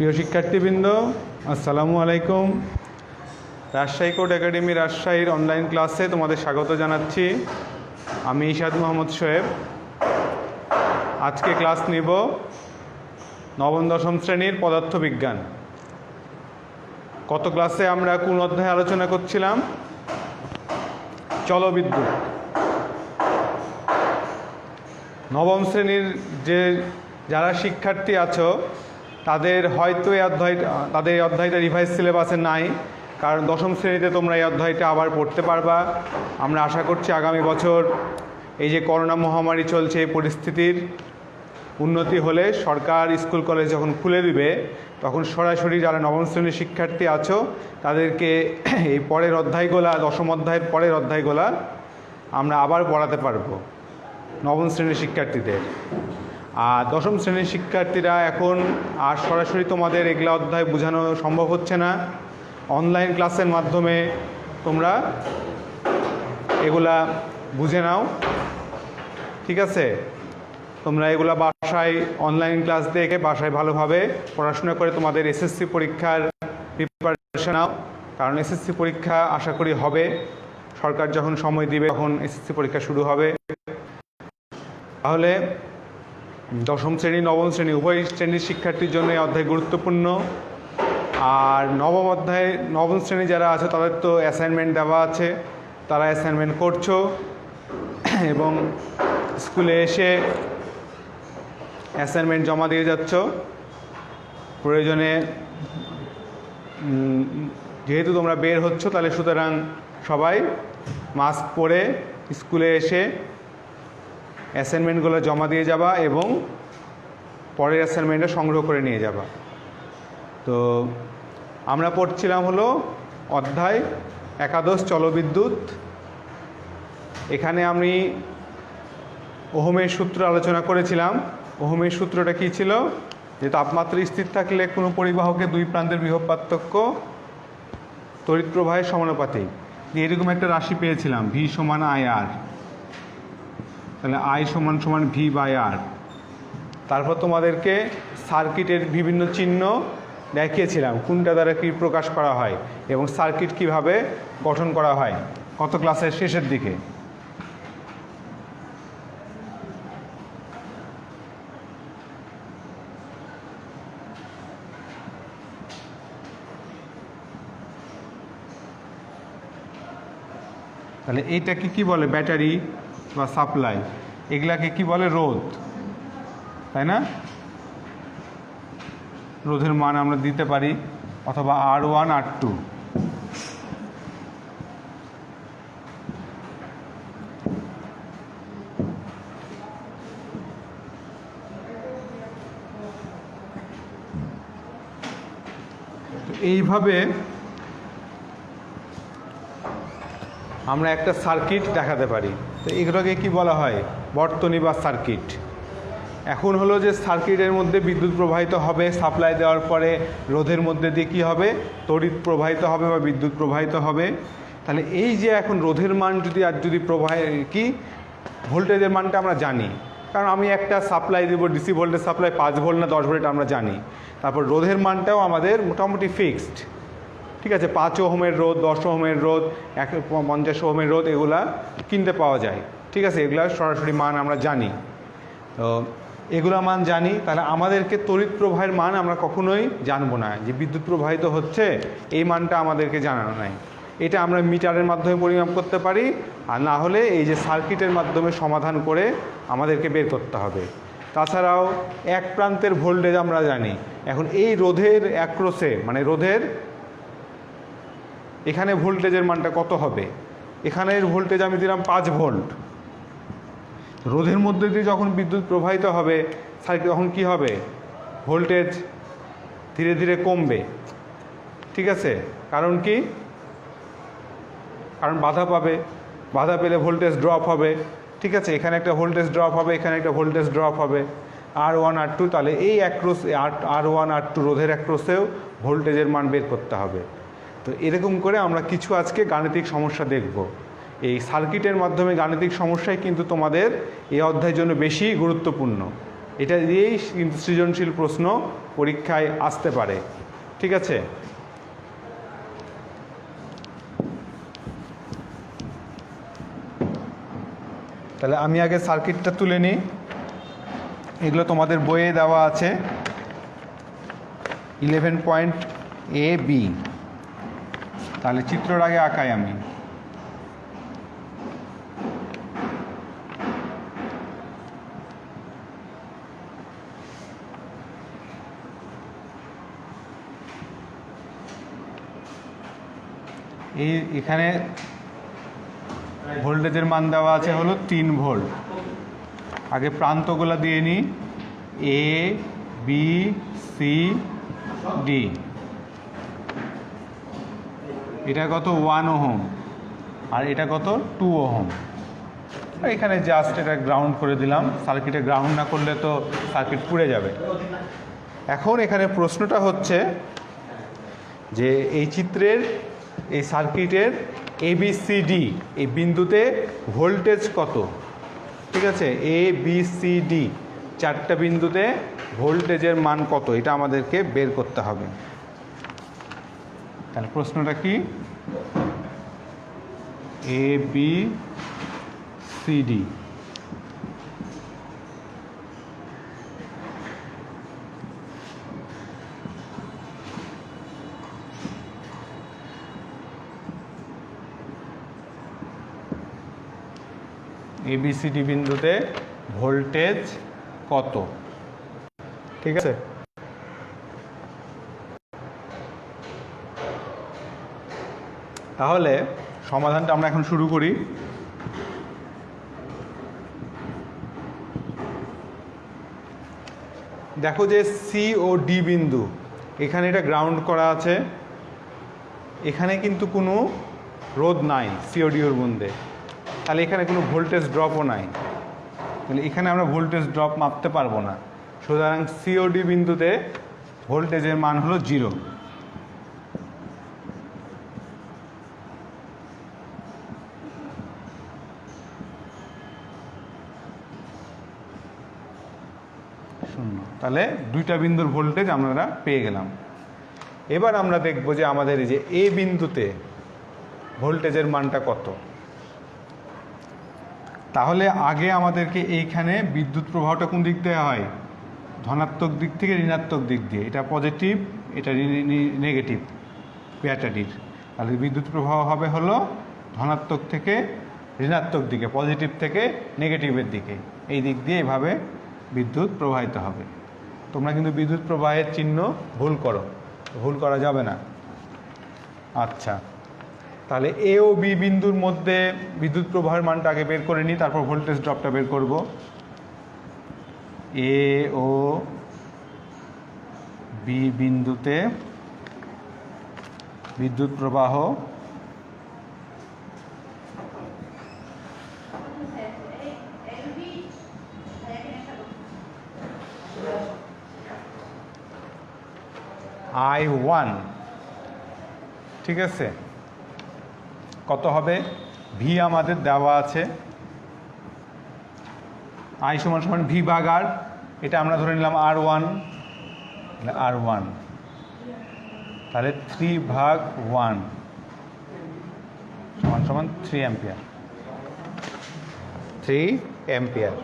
প্রিয় শিক্ষার্থীবৃন্দ, আসসালামু আলাইকুম। রাজশাহী কোড একাডেমি রাজশাহীর অনলাইন ক্লাসে তোমাদের স্বাগত জানাচ্ছি। আমি ইশাদ মোহাম্মদ শোয়েব। আজকে ক্লাস নিব নবম দশম শ্রেণীর পদার্থবিজ্ঞান। গত ক্লাসে আমরা কোন অধ্যায়ে আলোচনা করছিলাম? জলবিদ্যুৎ। নবম শ্রেণীর যারা শিক্ষার্থী আছো তাদের হয়তো এই অধ্যায়টা রিভাইজ সিলেবাসে নাই, কারণ দশম শ্রেণীতে তোমরা এই অধ্যায়টা আবার পড়তে পারবা। আমরা আশা করছি আগামী বছর এই যে করোনা মহামারী চলছে, এই পরিস্থিতির উন্নতি হলে সরকার স্কুল কলেজ যখন খুলে দিবে তখন সরাসরি যারা নবম শ্রেণীর শিক্ষার্থী আছো তাদেরকে এই পরের অধ্যায়গুলা, দশম অধ্যায়ের পরের অধ্যায়গুলা আমরা আবার পড়াতে পারবো নবম শ্রেণীর শিক্ষার্থীদের। আর দশম শ্রেণীর শিক্ষার্থীরা এখন আর সরাসরি তোমাদের এগুলা অধ্যায় বোঝানো সম্ভব হচ্ছে না। অনলাইন ক্লাসের মাধ্যমে তোমরা এগুলা বুঝে নাও, ঠিক আছে? তোমরা এগুলা বাসায় অনলাইন ক্লাস দেখে বাসায় ভালোভাবে পড়াশোনা করে তোমাদের এসএসসি পরীক্ষার প্রিপারেশন নাও, কারণ এসএসসি পরীক্ষা আশা করি হবে। সরকার যখন সময় দিবে তখন এসএসসি পরীক্ষা শুরু হবে। তাহলে দশম শ্রেণী নবম শ্রেণী উভয় শ্রেণীর শিক্ষার্থীর জন্য এই অধ্যায় গুরুত্বপূর্ণ। আর নবম শ্রেণী যারা আছে তাদের তো অ্যাসাইনমেন্ট দেওয়া আছে, তারা অ্যাসাইনমেন্ট করছো এবং স্কুলে এসে অ্যাসাইনমেন্ট জমা দিয়ে যাচ্ছ। প্রয়োজনে যেহেতু তোমরা বের হচ্ছ, তাহলে সুতরাং সবাই মাস্ক পরে স্কুলে এসে অ্যাসাইনমেন্টগুলো জমা দিয়ে যাবা এবং পরের অ্যাসাইনমেন্টটা সংগ্রহ করে নিয়ে যাবা। তো আমরা পড়ছিলাম হলো অধ্যায় একাদশ জলবিদ্যুৎ। এখানে আমি ওহমের সূত্র আলোচনা করেছিলাম। ওহমের সূত্রটা কী ছিল? যে তাপমাত্রা স্থির থাকলে কোনো পরিবাহকের দুই প্রান্তের বিভব পার্থক্য তড়িৎ প্রবাহের সমানুপাতিক। এরকম একটা রাশি পেয়েছিলাম, ভি সমান আই আর। তাহলে আই সমান সমান ভি বাই আর। তারপর তোমাদেরকে সার্কিটের বিভিন্ন চিহ্ন দেখিয়েছিলাম, কোনটা দ্বারা কী প্রকাশ করা হয় এবং সার্কিট কিভাবে গঠন করা হয় গত ক্লাসের শেষের দিকে। তাহলে এইটাকে কি বলে? ব্যাটারি বা সাপ্লাই। এগুলাকে কি বলে? রোধ, তাই না? রোধের মান আমরা দিতে পারি, অথবা R1 R2। এইভাবে আমরা একটা সার্কিট দেখাতে পারি। তো এগুলোকে কি বলা হয়? বর্তনী বা সার্কিট। এখন হলো যে সার্কিটের মধ্যে বিদ্যুৎ প্রবাহিত হবে, সাপ্লাই দেওয়ার পরে রোধের মধ্যে দিয়ে কী হবে? তড়িৎ প্রবাহিত হবে বা বিদ্যুৎ প্রবাহিত হবে। তাহলে এই যে এখন রোধের মান যদি ভোল্টেজের মানটা আমরা জানি, কারণ আমি একটা সাপ্লাই দেবো, ডিসি ভোল্টেজ সাপ্লাই 5 ভোল্ট না 10 ভোল্ট আমরা জানি। তারপর রোধের মানটাও আমাদের মোটামুটি ফিক্সড, ঠিক আছে? 5 ওহমের রোধ, 10 ওহমের রোধ, 50 ওহমের রোধ এগুলা কিনতে পাওয়া যায়, ঠিক আছে? এগুলার সরাসরি মান আমরা জানি। তো এগুলা মান জানি, তাহলে আমাদেরকে তড়িৎ প্রবাহের মান আমরা কখনোই জানবো না, যে বিদ্যুৎ প্রবাহিত হচ্ছে এই মানটা আমাদেরকে জানানো নাই। এটা আমরা মিটারের মাধ্যমে পরিমাপ করতে পারি, আর না হলে এই যে সার্কিটের মাধ্যমে সমাধান করে আমাদেরকে বের করতে হবে। তাছাড়াও এক প্রান্তের ভোল্টেজ আমরা জানি। এখন এই রোধের অ্যাক্রসে, মানে রোধের এখানে ভোল্টেজের মানটা কত হবে? এখানের ভোল্টেজ আমি দিলাম 5 ভোল্ট। রোধের মধ্যে দিয়ে যখন বিদ্যুৎ প্রবাহিত হবে সার্কিট, তখন কী হবে? ভোল্টেজ ধীরে ধীরে কমবে, ঠিক আছে? কারণ কি? কারণ বাধা পাবে, বাধা পেলে ভোল্টেজ ড্রপ হবে, ঠিক আছে? এখানে একটা ভোল্টেজ ড্রপ হবে, এখানে একটা ভোল্টেজ ড্রপ হবে, R1 R2। তাহলে এই অ্যাক্রসে R1 R2 রোধের অ্যাক্রসেও ভোল্টেজের মান বের করতে হবে। তো এরকম করে আমরা কিছু আজকে গাণিতিক সমস্যা দেখব। এই সার্কিটের মাধ্যমে গাণিতিক সমস্যাই কিন্তু তোমাদের এই অধ্যায়ের জন্য বেশি গুরুত্বপূর্ণ। এটা দিয়েই কিন্তু সৃজনশীল প্রশ্ন পরীক্ষায় আসতে পারে। ঠিক আছে, তাহলে আমি আগে সার্কিটটা তুলে নিই। এগুলো তোমাদের বইয়ে দেওয়া আছে 11.AB। তাহলে চিত্রর আগে আঁকাই আমি। এখানে ভোল্টেজের মান দেওয়া আছে হলো 3 ভোল্ট। আগে প্রান্তগুলো দিয়ে নিই, এ বি সি ডি। এটা কত 1 ওহম আর এটা কত 2 ওহম। এখানে জাস্ট এটা গ্রাউন্ড করে দিলাম, সার্কিটে গ্রাউন্ড না করলে তো সার্কিট পুড়ে যাবে। এখন এখানে প্রশ্নটা হচ্ছে যে এই চিত্রের এই সার্কিটের ABCD এই বিন্দুতে ভোল্টেজ কত। ঠিক আছে, ABCD 4টা বিন্দুতে ভোল্টেজের মান কত, এটা আমাদেরকে বের করতে হবে। তাহলে প্রশ্নটা কি, ABCD ABCD বিন্দুতে ভোল্টেজ কত। ঠিক আছে, তাহলে সমাধানটা আমরা এখন শুরু করি। দেখো যে সি ও ডি বিন্দু, এখানে এটা গ্রাউন্ড করা আছে, এখানে কিন্তু কোনো রোধ নাই সিওডিওর মধ্যে, তাহলে এখানে কোনো ভোল্টেজ ড্রপও নাই, তাহলে এখানে আমরা ভোল্টেজ ড্রপ মাপতে পারবো না। সুতরাং সিওডি বিন্দুতে ভোল্টেজের মান হলো 0। তাহলে দুইটা বিন্দুর ভোল্টেজ আমরা পেয়ে গেলাম। এবার আমরা দেখব যে আমাদের এই যে এ বিন্দুতে ভোল্টেজের মানটা কত। তাহলে আগে আমাদেরকে এইখানে বিদ্যুৎ প্রবাহটা কোন দিক দিয়ে হয়, ধনাত্মক দিক থেকে ঋণাত্মক দিক দিয়ে। এটা পজিটিভ, এটা নেগেটিভ ব্যাটারির। তাহলে বিদ্যুৎ প্রবাহ হবে হলো ধনাত্মক থেকে ঋণাত্মক দিকে, পজিটিভ থেকে নেগেটিভের দিকে, এই দিক দিয়ে এভাবে বিদ্যুৎ প্রবাহিত হবে। তোমরা কিন্তু বিদ্যুৎ প্রবাহের চিহ্ন ভুল করো, ভুল করা যাবে না। আচ্ছা, তাহলে এ ও বি বিন্দুর মধ্যে বিদ্যুৎ প্রবাহের মানটা আগে বের করে নিই, তারপর ভোল্টেজ ড্রপটা বের করব। এ ও বি বিন্দুতে বিদ্যুৎ প্রবাহ I1। ঠিক আছে, কত হবে, ভি আমাদের দেওয়া আছে, I সমান সমান ভি ভাগ আর, এটা আমরা ধরে নিলাম R1, R1 তাহলে 3/1 সমান সমান 3 অ্যাম্পিয়ার, 3 অ্যাম্পিয়ার।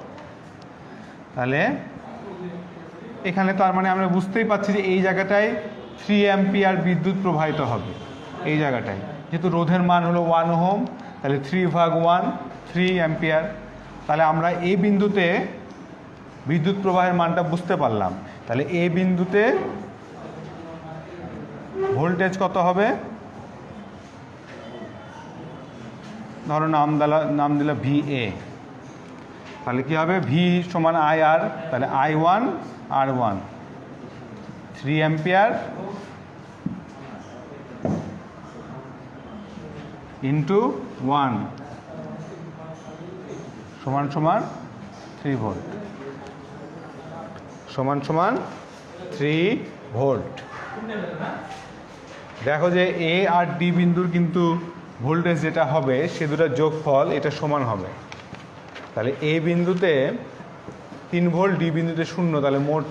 তাহলে এখানে তার মানে আমরা বুঝতেই পারছি যে এই জায়গাটায় 3 অ্যাম্পিয়ার বিদ্যুৎ প্রবাহিত হবে এই জায়গাটায়, যেহেতু রোধের মান হলো 1 ওহম, তাহলে 3/1 3 অ্যাম্পিয়ার। তাহলে আমরা এই বিন্দুতে বিদ্যুৎ প্রবাহের মানটা বুঝতে পারলাম। তাহলে এই বিন্দুতে ভোল্টেজ কত হবে, ধরো নাম দিলা VA। তাহলে কি হবে, ভি সমান IR, তাহলে I1 R1 3 অ্যাম্পিয়ার ইন্টু 1 সমান সমান 3 ভোল্ট, সমান সমান 3 ভোল্ট। দেখো যে এ আর ডি বিন্দুর কিন্তু ভোল্টেজ যেটা হবে সে দুটার যোগফল এটা সমান হবে। তাহলে এ বিন্দুতে 3 ভোল্ট, ডি বিন্দুতে 0, তাহলে মোট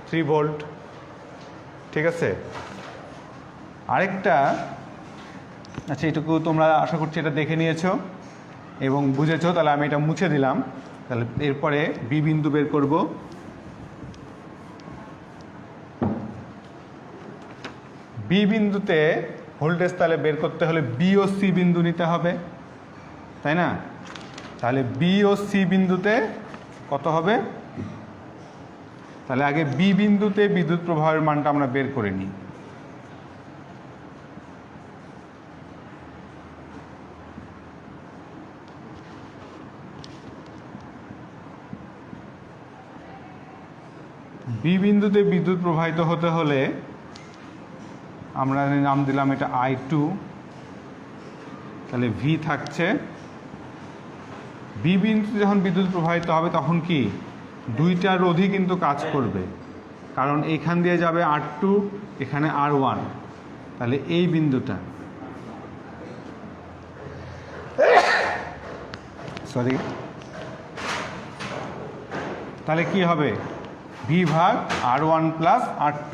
3 ভোল্ট। ঠিক আছে, আরেকটা, আচ্ছা এটুকু তোমরা আশা করছি এটা দেখে নিয়েছো এবং বুঝেছো, তাহলে আমি এটা মুছে দিলাম। তাহলে এরপরে বি বিন্দু বের করব। বি বিন্দুতে ভোল্টেজ তাহলে বের করতে হলে বি ও সি বিন্দু নিতে হবে, তাই না? তাহলে বি ও সি বিন্দুতে কত হবে? তাহলে আগে বি বিন্দুতে বিদ্যুৎ প্রবাহের মানটা আমরা বের করে নিই। বি বিন্দুতে বিদ্যুৎ প্রবাহিত হতে হলে আমরা নাম দিলাম এটা I2, তাহলে ভি থাকছে। বি বিন্দুতে যখন বিদ্যুৎ প্রবাহিত হবে তখন কি দুইটা রোধই কিন্তু কাজ করবে, কারণ এইখান দিয়ে যাবে R2, এখানে R1, তাহলে এই বিন্দুটা, সরি, তাহলে কি হবে? ভি ভাগ R1 প্লাস R2।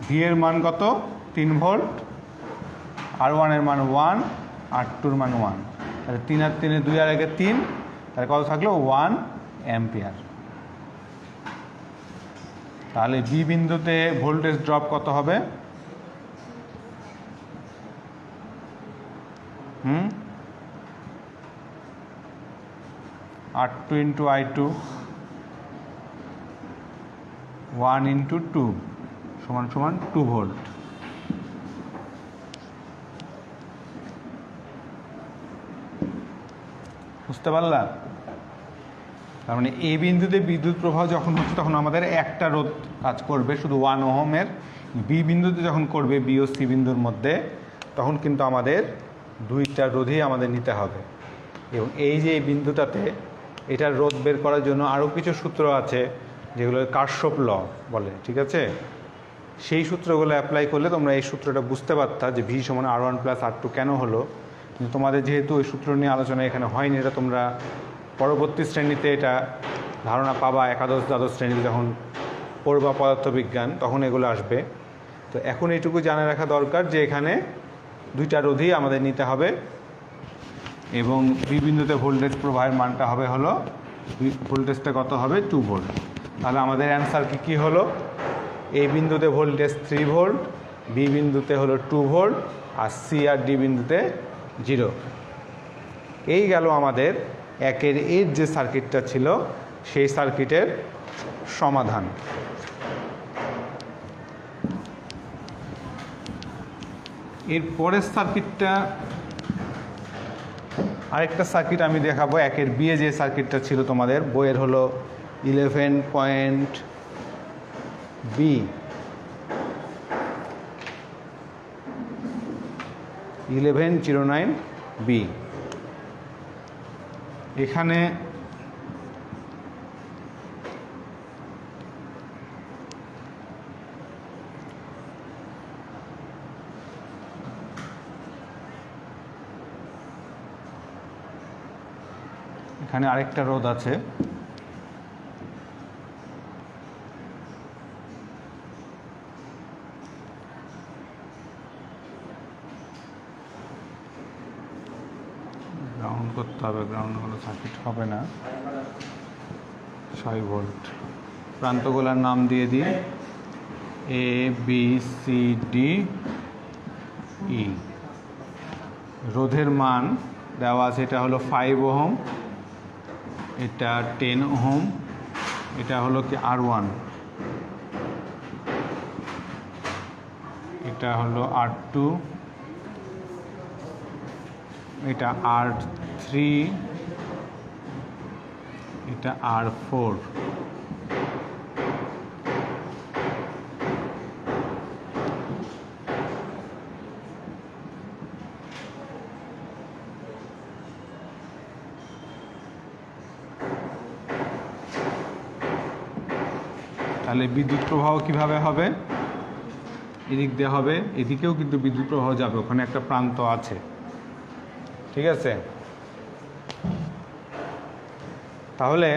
ভি এর মান কত? 3 ভোল্ট, R1 এর মান 1, R2 এর মান 1, তাহলে 3 আর 3 2 আর 1 3, তাহলে কত থাকলো? 1 অ্যাম্পিয়ার। তাহলে বি বিন্দুতে ভোল্টেজ ড্রপ কত হবে? R2 ইন্টু I2, 1 ইন্টু 2 সমান সমান 2 ভোল্ট। বুঝতে পারলা? তার মানে এই বিন্দুতে বিদ্যুৎ প্রবাহ যখন হচ্ছে তখন আমাদের একটা রোধ কাজ করবে শুধু 1 ওহমের। বি বিন্দুতে যখন করবে বি ও সি বিন্দুর মধ্যে, তখন কিন্তু আমাদের দুইটা রোধই আমাদের নিতে হবে। এবং এই যে এই বিন্দুটাতে এটার রোধ বের করার জন্য আরও কিছু সূত্র আছে যেগুলো কারশফ ল বলে, ঠিক আছে? সেই সূত্রগুলো অ্যাপ্লাই করলে তোমরা এই সূত্রটা বুঝতে পারতা যে ভি সমান R1 প্লাস R2 কেন হলো। কিন্তু তোমাদের যেহেতু ওই সূত্র নিয়ে আলোচনা এখানে হয়নি, এটা তোমরা পরবর্তী শ্রেণীতে এটা ধারণা পাবা, একাদশ দ্বাদশ শ্রেণীতে যখন পড়বা পদার্থবিজ্ঞান, তখন এগুলো আসবে। তো এখন এইটুকু জানা রাখা দরকার যে এখানে দুইটা রোধই আমাদের নিতে হবে এবং বি বিন্দুতে ভোল্টেজ প্রবাহের মানটা হবে হলো, ভোল্টেজটা কত হবে? 2 ভোল্ট। তাহলে আমাদের অ্যান্সার কী হলো? এই বিন্দুতে ভোল্টেজ 3 ভোল্ট, বি বিন্দুতে হলো 2 ভোল্ট, আর সি আর ডি বিন্দুতে 0। এই গেল আমাদের 1-এর এর যে সার্কিটটা ছিল সেই সার্কিটের সমাধান। এর পরের সার্কিটটা, আরেকটা সার্কিট আমি দেখাবো। 1-এর বি এ যে সার্কিটটা ছিল তোমাদের বইয়ের হলো 1109B। এখানে আরেকটা রোধ আছে, গ্রাউন্ড করতে হবে, গ্রাউন্ড হলে সার্কিট হবে না। 6 ভোল্ট। প্রান্তগুলোর নাম দিয়ে দিই ABCDE। রোধের মান দেওয়া আছে, এটা হলো 5 ওহম, এটা 10 ওহম, এটা হলো কি R1, এটা হলো R2, এটা R3, এটা R4। তাহলে বিদ্যুৎ প্রবাহ কিভাবে হবে? এদিক দিয়ে হবে, এদিকেও কিন্তু বিদ্যুৎ প্রবাহ যাবে, ওখানে একটা প্রান্ত আছে, ঠিক আছে? তাহলে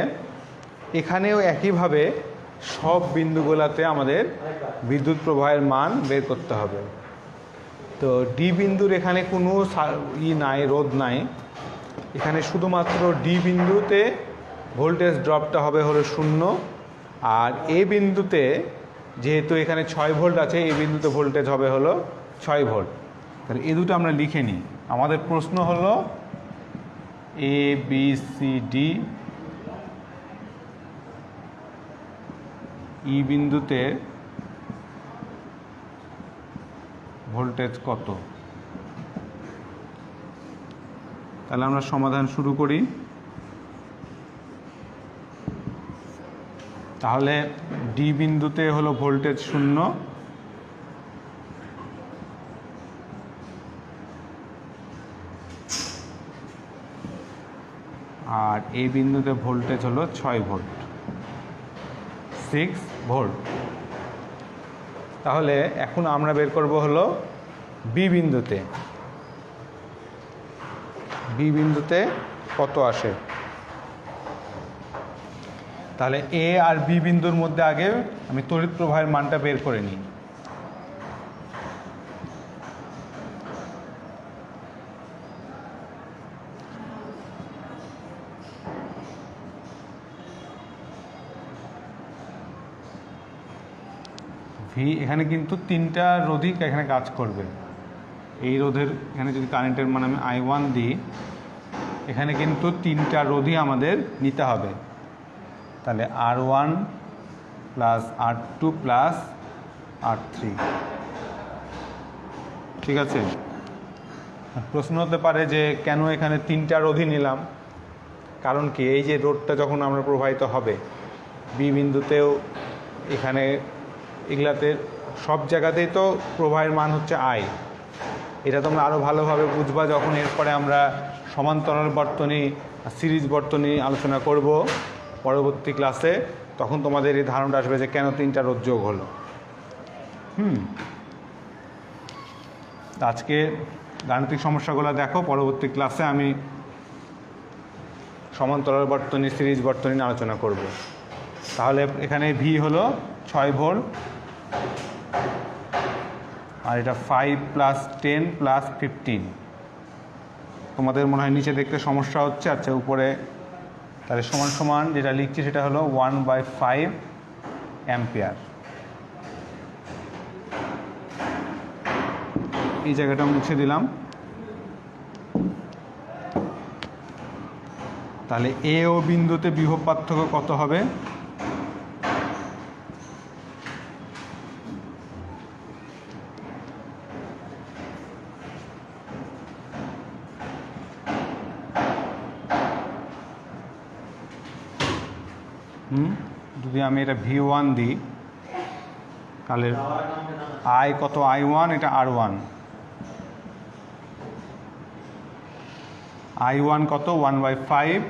এখানেও একইভাবে সব বিন্দুগুলোতে আমাদের বিদ্যুৎ প্রবাহের মান বের করতে হবে। তো ডি বিন্দুর এখানে কোনো নাই, রোধ নাই, এখানে শুধুমাত্র ডি বিন্দুতে ভোল্টেজ ড্রপটা হবে হলো 0, আর এ বিন্দুতে যেহেতু এখানে 6 ভোল্ট আছে, এই বিন্দুতে ভোল্টেজ হবে হলো 6 ভোল্ট। তাহলে এই দুটো আমরা লিখে নিই। আমাদের প্রশ্ন হলো A B C D E বিন্দুতে ভোল্টেজ কত। তাহলে আমরা সমাধান শুরু করি। তাহলে ডি বিন্দুতে হলো ভোল্টেজ 0, আর এই বিন্দুতে ভোল্টেজ হলো 6 ভোল্ট, 6 ভোল্ট। তাহলে এখন আমরা বের করব হলো বি বিন্দুতে, বি বিন্দুতে কত আসে। তাহলে এ আর বি বিন্দুর মধ্যে আগে আমি তড়িৎ প্রবাহের মানটা বের করে নিই। ভি এখানে কিন্তু 3টা রোধই এখানে কাজ করবে। এই রোধের এখানে যদি কারেন্টের মান আমি I1 দিই, এখানে কিন্তু 3টা রোধই আমাদের নিতে হবে। তাহলে R1 plus R2 plus R3, ঠিক আছে। প্রশ্ন হতে পারে যে কেন এখানে 3টা রোধই নিলাম, কারণ কি, এই যে রোধটা যখন আমরা প্রবাহিত হবে বি বিন্দুতেও, এখানে এগুলাতে সব জায়গাতেই তো প্রবাহের মান হচ্ছে I। এটা তোমরা আরও ভালোভাবে বুঝবা যখন এরপরে আমরা সমান্তরাল বর্তনী, সিরিজ বর্তনী আলোচনা করব পরবর্তী ক্লাসে, তখন তোমাদের এই ধারণাটা আসবে যে কেন 3টা রোধ যোগ হলো। আজকে গাণিতিক সমস্যাগুলো দেখো, পরবর্তী ক্লাসে আমি সমান্তরাল বর্তনী, সিরিজ বর্তনী নিয়ে আলোচনা করব। তাহলে এখানে ভি হলো 6 ভোল্ট, আর এটা 5 প্লাস 10 প্লাস 15। তোমাদের মনে হয় নিচে দেখতে সমস্যা হচ্ছে, আচ্ছা উপরে। তাহলে সমান সমান যেটা লিখছি সেটা হলো 1/5 অ্যাম্পিয়ার। এই জায়গাটা মুছে দিলাম। তাহলে এ ও বিন্দুতে বিভব পার্থক্য কত হবে। যদি আমি এটা V1 দিই, তাহলে I কত, I1, এটা R1, I1 কত 1/5,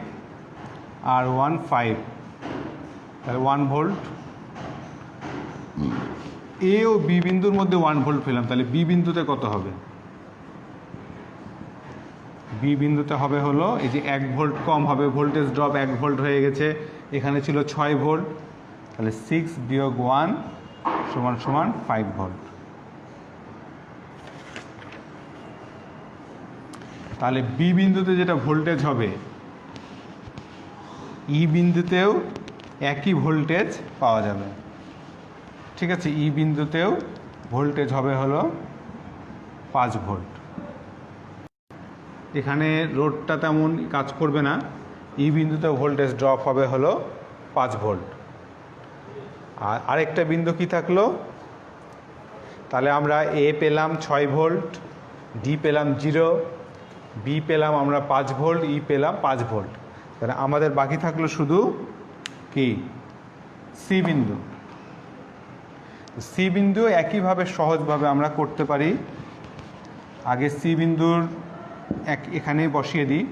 R1 5, তাহলে 1 ভোল্ট। এ ও বি বিন্দুর মধ্যে 1 ভোল্ট পেলাম, তাহলে বি বিন্দুতে কত হবে। বি বিন্দুতে হবে হলো এই যে 1 ভোল্ট কম হবে, ভোল্টেজ ড্রপ 1 ভোল্ট হয়ে গেছে। এখানে ছিল 6 ভোল্ট, তাহলে 6 বিয়োগ 1 সমান সমান 5 ভোল্ট। তাহলে বি বিন্দুতে যেটা ভোল্টেজ হবে, ই বিন্দুতেও একই ভোল্টেজ পাওয়া যাবে, ঠিক আছে। ই বিন্দুতেও ভোল্টেজ হবে হলো 5 ভোল্ট। এখানে রোডটা তেমন কাজ করবে না, ই বিন্দুতে ভোল্টেজ ড্রপ হবে হলো 5 ভোল্ট। আর আরেকটা বিন্দু কি থাকলো, তাহলে আমরা এ পেলাম 6 ভোল্ট, ডি পেলাম 0, বি পেলাম আমরা 5 ভোল্ট, ই পেলাম 5 ভোল্ট। তাহলে আমাদের বাকি থাকলো শুধু কি, সি বিন্দু। সি বিন্দু একইভাবে সহজভাবে আমরা করতে পারি। আগে সি বিন্দুর এখানেই বসিয়ে দিই।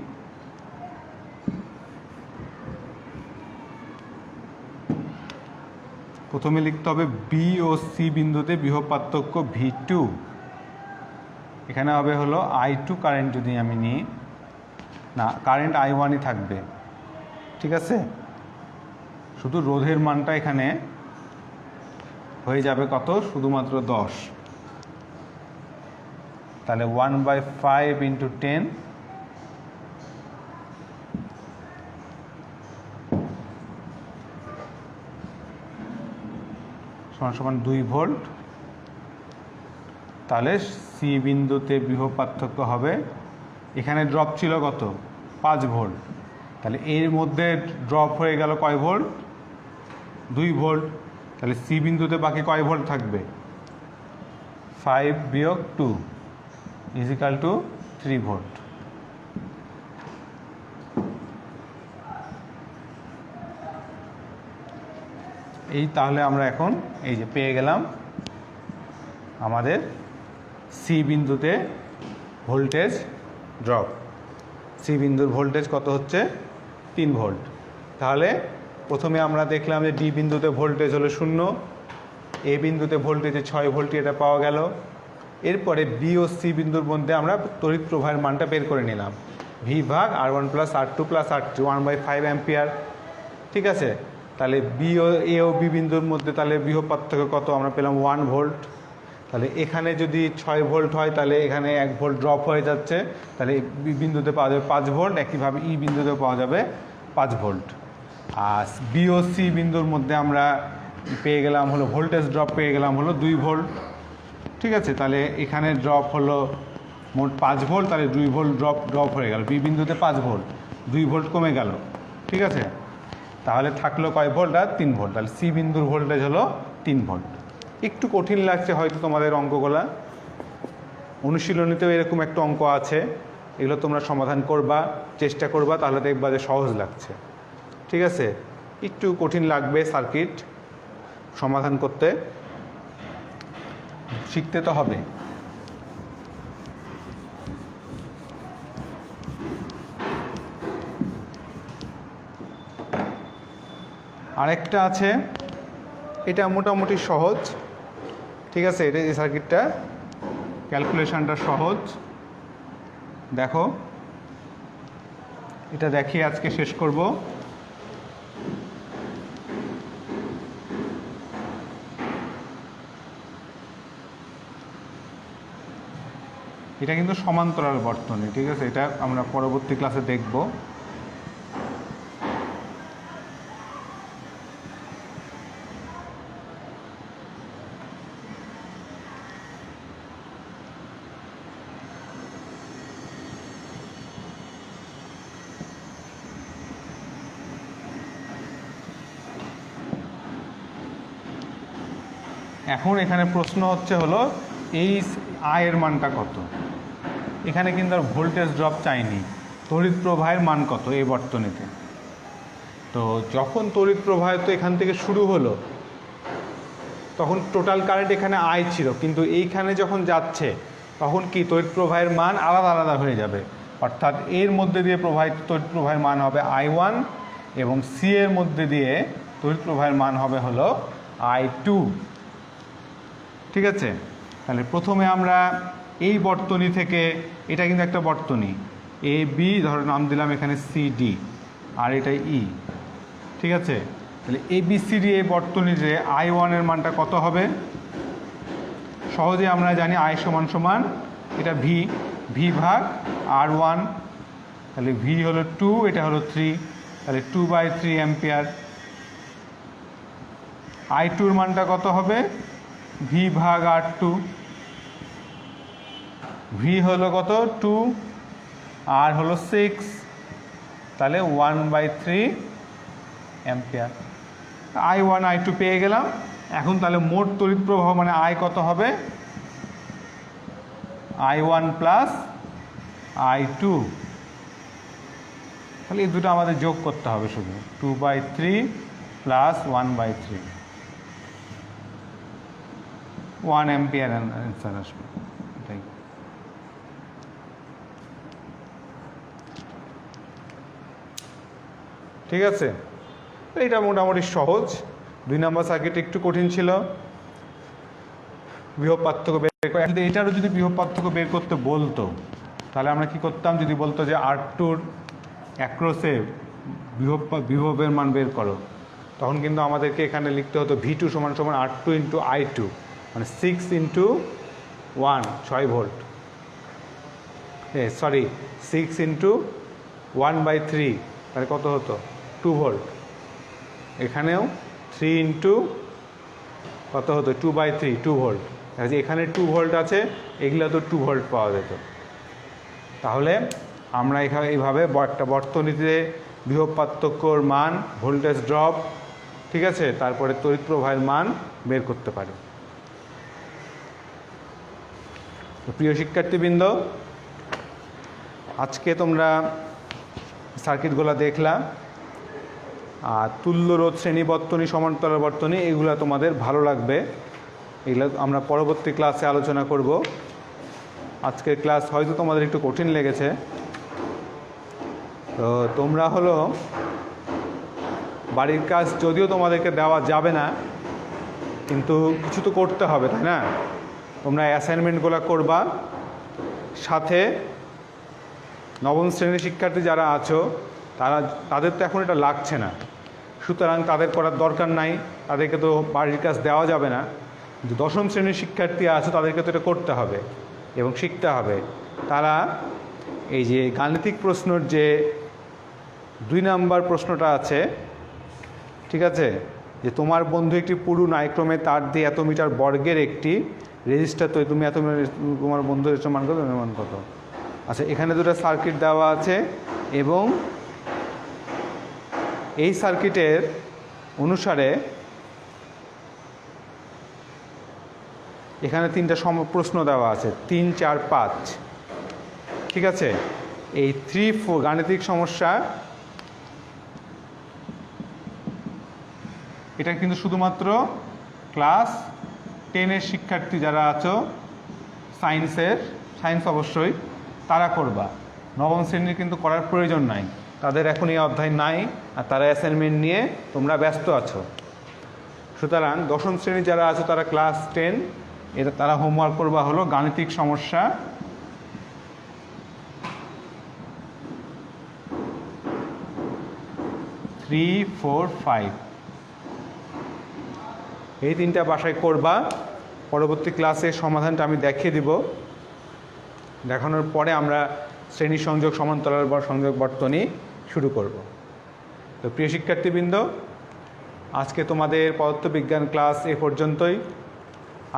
প্রথমে লিখতে হবে বি ও সি বিন্দুতে বিভব পার্থক্য V2, এখানে হবে হলো I2 কারেন্ট। যদি আমি নিই, না কারেন্ট I1ই থাকবে, ঠিক আছে, শুধু রোধের মানটা এখানে হয়ে যাবে কত, শুধুমাত্র 10। তাহলে 1/5 × 10 সমান 2 ভোল্ট। তাহলে সি বিন্দুতে বিভব পার্থক্য হবে, এখানে ড্রপ ছিল কত, 5 ভোল্ট। তাহলে এর মধ্যে ড্রপ হয়ে গেল কয় ভোল্ট, 2 ভোল্ট। তাহলে সি বিন্দুতে বাকি কয় ভোল্ট থাকবে, 5 - 2 = 3 ভোল্ট। এই তাহলে আমরা এখন এই যে পেয়ে গেলাম আমাদের সি বিন্দুতে ভোল্টেজ ড্রপ। সি বিন্দুর ভোল্টেজ কত হচ্ছে, 3 ভোল্ট। তাহলে প্রথমে আমরা দেখলাম যে ডি বিন্দুতে ভোল্টেজ হলো 0, এ বিন্দুতে ভোল্টেজে 6 ভোল্ট, এটা পাওয়া গেল। এরপরে বি ও সি বিন্দুর মধ্যে আমরা তড়িৎ প্রবাহের মানটা বের করে নিলাম, ভি ভাগ R1 + R2 + R3 1/5 অ্যাম্পিয়ার। ঠিক আছে, তাহলে বি ও এ ও বি বিন্দুর মধ্যে তাহলে বিভব পার্থক্য কত, আমরা পেলাম 1 ভোল্ট। তাহলে এখানে যদি 6 ভোল্ট হয় তাহলে এখানে 1 ভোল্ট ড্রপ হয়ে যাচ্ছে, তাহলে বি বিন্দুতে পাওয়া যাবে 5 ভোল্ট। একইভাবে ই বিন্দুতে পাওয়া যাবে 5 ভোল্ট। আর বি ও সি বিন্দুর মধ্যে আমরা পেয়ে গেলাম হলো ভোল্টেজ ড্রপ পেয়ে গেলাম হলো 2 ভোল্ট। ঠিক আছে, তাহলে এখানে ড্রপ হলো মোট 5 ভোল্ট, তাহলে 2 ভোল্ট ড্রপ হয়ে গেল। বি বিন্দুতে 5 ভোল্ট, 2 ভোল্ট কমে গেল। ঠিক আছে, তাহলে থাকলো কয় ভোল্ট, আর 3 ভোল্ট। তাহলে সি বিন্দুর ভোল্টেজ হলো 3 ভোল্ট। একটু কঠিন লাগছে হয়তো তোমাদের অঙ্কগুলা, অনুশীলনীতেও এরকম একটা অঙ্ক আছে, এগুলো তোমরা সমাধান করবা, চেষ্টা করবা, তাহলে দেখবা যে সহজ লাগছে। ঠিক আছে, একটু কঠিন লাগবে সার্কিট সমাধান করতে, শিখতে তো হবে। আরেকটা আছে, এটা মোটামুটি সহজ। ঠিক আছে, এটা এই সার্কিটটা ক্যালকুলেশনটা সহজ। দেখো, এটা দেখিয়ে আজকে শেষ করব। এটা কিন্তু সমান্তরাল বর্তনী। ঠিক আছে, এটা আমরা পরবর্তী ক্লাসে দেখব। এখন এখানে প্রশ্ন হচ্ছে হলো এই আয়ের মানটা কত। এখানে কিন্তু আর ভোল্টেজ ড্রপ চাইনি, তড়িৎ প্রবাহের মান কত এই বর্তনীতে। তো যখন তড়িৎ প্রবাহ তো এখান থেকে শুরু হলো, তখন টোটাল কারেন্ট এখানে আই ছিল, কিন্তু এইখানে যখন যাচ্ছে তখন কি তড়িৎ প্রবাহের মান আলাদা আলাদা হয়ে যাবে। অর্থাৎ এর মধ্যে দিয়ে প্রবাহিত তড়িৎ প্রবাহের মান হবে I1 এবং সি এর মধ্যে দিয়ে তড়িৎ প্রবাহের মান হবে হলো I2। ঠিক আছে, তাহলে প্রথমে আমরা এই বর্তনী থেকে, এটা কিন্তু একটা বর্তনী এ বি, ধরো নাম দিলাম এখানে সিডি, আর এটা ই। ঠিক আছে, তাহলে এ বি সি ডি এই বর্তনীতে I1 এর মানটা কত হবে, সহজে আমরা জানি I সমান এটা ভি ভাগ R1। তাহলে ভি হলো 2, এটা হলো 3, তাহলে 2/3 অ্যাম্পিয়ার। I2 এর মানটা কত হবে, ভি ভাগ R2। ভি হলো কত 2, আর হলো 6, তাহলে 1/3 অ্যাম্পিয়ার। I1 I2 পেয়ে গেলাম। এখন তাহলে মোট তড়িৎ প্রবাহ মানে I কত হবে, I1 + I2। তাহলে এই দুটো আমাদের যোগ করতে হবে শুধু, 2/3 + 1/3, 1 অ্যাম্পিয়ার অ্যান্সার আসবে। এটাই। ঠিক আছে, এটা মোটামুটি সহজ। 2 নম্বর সার্কিট একটু কঠিন ছিল, বিভব পার্থক্য বের করে। যদি এটারও যদি বিভব পার্থক্য বের করতে বলতো, তাহলে আমরা কি করতাম, যদি বলতো যে R2 অ্যাক্রসে বিভবের মান বের করো, তখন কিন্তু আমাদেরকে এখানে লিখতে হতো V2 সমান সমান R2 ইন্টু I2, মানে 6 ইন্টু 1 6 ভোল্ট, সরি 6 ইন্টু 1/3, তাহলে কত হতো 2 ভোল্ট। এখানেও 3 ইন্টু কত হতো 2/3 2 ভোল্ট। এখানে 2 ভোল্ট আছে, এগুলো তো 2 ভোল্ট পাওয়া যেত। তাহলে আমরা এখানে এইভাবে একটা বর্তনীতে বিভব পার্থক্যর মান, ভোল্টেজ ড্রপ, ঠিক আছে, তারপরে তড়িৎ প্রবাহের মান বের করতে পারি। প্রিয় শিক্ষার্থীবৃন্দ, আজকে তোমরা সার্কিটগুলো দেখলা, আর তুল্য রোধ, শ্রেণী বর্তনী, সমান্তরাল বর্তনী, এগুলো তোমাদের ভালো লাগবে। এগুলো আমরা পরবর্তী ক্লাসে আলোচনা করব। আজকের ক্লাস হয়তো তোমাদের একটু কঠিন লেগেছে, তো তোমরা হলো বাড়ির কাজ যদিও তোমাদেরকে দেওয়া যাবে না, কিন্তু কিছু তো করতে হবে, তাই না? তোমরা অ্যাসাইনমেন্টগুলো করবা, সাথে নবম শ্রেণীর শিক্ষার্থী যারা আছো তাদের তো এখন এটা লাগছে না, সুতরাং তাদের করার দরকার নাই, তাদেরকে তো বাড়ির কাজ দেওয়া যাবে না। কিন্তু দশম শ্রেণীর শিক্ষার্থী আছে, তাদেরকে তো এটা করতে হবে এবং শিখতে হবে। তারা এই যে গাণিতিক প্রশ্নর যে 2 নম্বর প্রশ্নটা আছে, ঠিক আছে, যে তোমার বন্ধু একটি পুরু ন্যায়ক্রমে তার দিয়ে এত মিটার বর্গের একটি রেজিস্টার, তো তুমি এত তোমার বন্ধুর মান কত, মান কত। আচ্ছা, এখানে দুটো সার্কিট দেওয়া আছে এবং এই সার্কিটের অনুসারে এখানে 3টা প্রশ্ন দেওয়া আছে, 3, 4, 5, ঠিক আছে। এই 3, 4 গাণিতিক সমস্যা, এটা কিন্তু শুধুমাত্র ক্লাস 10-এর শিক্ষার্থী যারা আছো, সায়েন্স অবশ্যই তারা করবা। নবম শ্রেণীর কিন্তু করার প্রয়োজন নাই, তাদের এখন এই অধ্যায় নাই, আর তারা অ্যাসাইনমেন্ট নিয়ে তোমরা ব্যস্ত আছো। সুতরাং দশম শ্রেণী যারা আছো তারা ক্লাস 10, এটা তারা হোমওয়ার্ক করবা হলো গাণিতিক সমস্যা 3, 4, 5, এই 3টা বাসায় করবা। পরবর্তী ক্লাসে সমাধানটা আমি দেখিয়ে দিব, দেখানোর পরে আমরা শ্রেণী সংযোগ, সমান্তরাল সংযোগ বর্তনী শুরু করব। তো প্রিয় শিক্ষার্থীবৃন্দ, আজকে তোমাদের পদার্থবিজ্ঞান ক্লাস এ পর্যন্তই।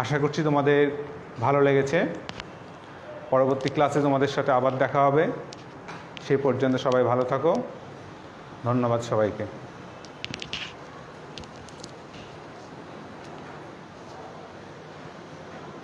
আশা করছি তোমাদের ভালো লেগেছে। পরবর্তী ক্লাসে তোমাদের সাথে আবার দেখা হবে। সেই পর্যন্ত সবাই ভালো থাকো। ধন্যবাদ সবাইকে।